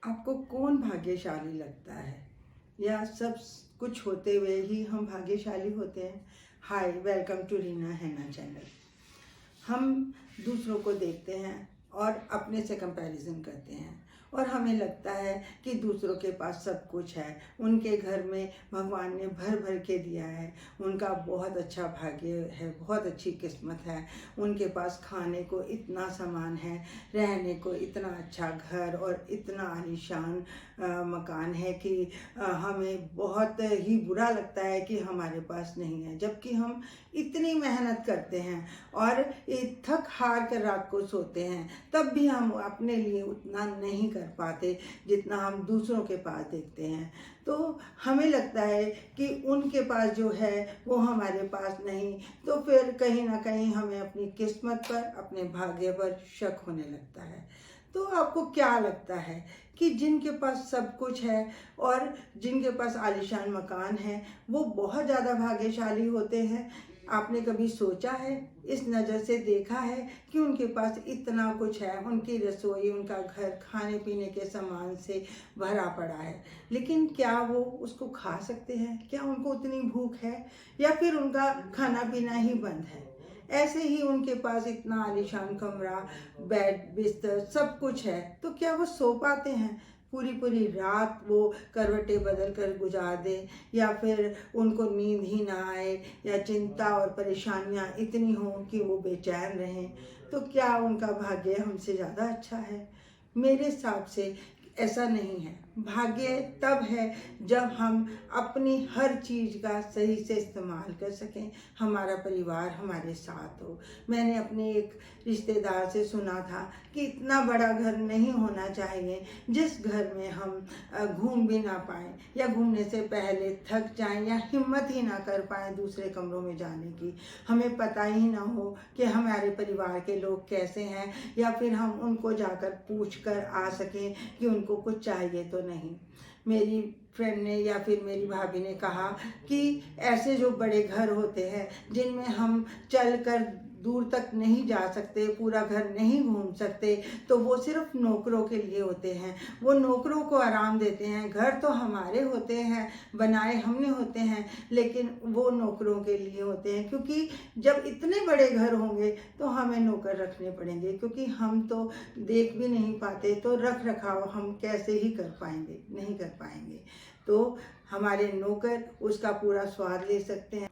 आपको कौन भाग्यशाली लगता है, या सब कुछ होते हुए ही हम भाग्यशाली होते हैं? हाय, वेलकम टू रीना हैना चैनल। हम दूसरों को देखते हैं और अपने से कंपैरिजन करते हैं और हमें लगता है कि दूसरों के पास सब कुछ है, उनके घर में भगवान ने भर भर के दिया है, उनका बहुत अच्छा भाग्य है, बहुत अच्छी किस्मत है, उनके पास खाने को इतना सामान है, रहने को इतना अच्छा घर और इतना आलीशान मकान है कि हमें बहुत ही बुरा लगता है कि हमारे पास नहीं है। जबकि हम इतनी मेहनत करते हैं और थक हार कर रात को सोते हैं, तब भी हम अपने लिए उतना नहीं कर पाते जितना हम दूसरों के पास देखते हैं। तो हमें लगता है कि उनके पास जो है वो हमारे पास नहीं, तो फिर कहीं ना कहीं हमें अपनी किस्मत पर, अपने भाग्य पर शक होने लगता है। तो आपको क्या लगता है कि जिनके पास सब कुछ है और जिनके पास आलीशान मकान है वो बहुत ज़्यादा भाग्यशाली होते हैं? आपने कभी सोचा है, इस नज़र से देखा है कि उनके पास इतना कुछ है, उनकी रसोई, उनका घर खाने पीने के सामान से भरा पड़ा है, लेकिन क्या वो उसको खा सकते हैं? क्या उनको उतनी भूख है, या फिर उनका खाना पीना ही बंद है? ऐसे ही उनके पास इतना आलीशान कमरा, बेड, बिस्तर सब कुछ है, तो क्या वो सो पाते हैं? पूरी पूरी रात वो करवटें बदल कर गुजार दें, या फिर उनको नींद ही ना आए, या चिंता और परेशानियां इतनी हों कि वो बेचैन रहें, तो क्या उनका भाग्य हमसे ज़्यादा अच्छा है? मेरे हिसाब से ऐसा नहीं है। भाग्य तब है जब हम अपनी हर चीज़ का सही से इस्तेमाल कर सकें, हमारा परिवार हमारे साथ हो। मैंने अपने एक रिश्तेदार से सुना था कि इतना बड़ा घर नहीं होना चाहिए जिस घर में हम घूम भी ना पाएँ, या घूमने से पहले थक जाएं, या हिम्मत ही ना कर पाएँ दूसरे कमरों में जाने की। हमें पता ही ना हो कि हमारे परिवार के लोग कैसे हैं, या फिर हम उनको जाकर पूछ कर आ सकें कि उनको कुछ चाहिए तो नहीं। मेरी फ्रेंड ने या फिर मेरी भाभी ने कहा कि ऐसे जो बड़े घर होते हैं जिनमें हम चल कर दूर तक नहीं जा सकते, पूरा घर नहीं घूम सकते, तो वो सिर्फ नौकरों के लिए होते हैं। वो नौकरों को आराम देते हैं। घर तो हमारे होते हैं, बनाए हमने होते हैं, लेकिन वो नौकरों के लिए होते हैं, क्योंकि जब इतने बड़े घर होंगे तो हमें नौकर रखने पड़ेंगे, क्योंकि हम तो देख भी नहीं पाते, तो रख रखाव हम कैसे ही कर पाएंगे? नहीं कर पाएंगे। तो हमारे नौकर उसका पूरा स्वाद ले सकते हैं।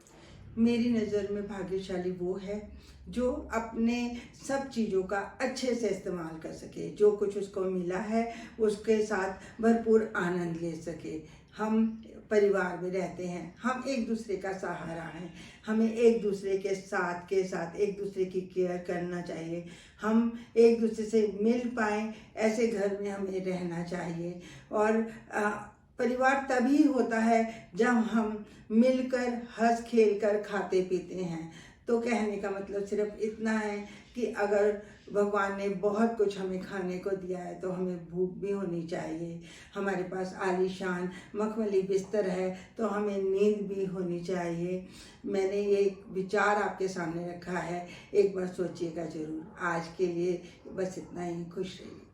मेरी नज़र में भाग्यशाली वो है जो अपने सब चीज़ों का अच्छे से इस्तेमाल कर सके, जो कुछ उसको मिला है उसके साथ भरपूर आनंद ले सके। हम परिवार में रहते हैं, हम एक दूसरे का सहारा हैं, हमें एक दूसरे के साथ एक दूसरे की केयर करना चाहिए, हम एक दूसरे से मिल पाएँ, ऐसे घर में हमें रहना चाहिए। और परिवार तभी होता है जब हम मिलकर हंस खेल कर खाते पीते हैं। तो कहने का मतलब सिर्फ इतना है कि अगर भगवान ने बहुत कुछ हमें खाने को दिया है तो हमें भूख भी होनी चाहिए। हमारे पास आलीशान मखमली बिस्तर है तो हमें नींद भी होनी चाहिए। मैंने ये विचार आपके सामने रखा है, एक बार सोचिएगा ज़रूर। आज के लिए बस इतना ही। खुश रहिए।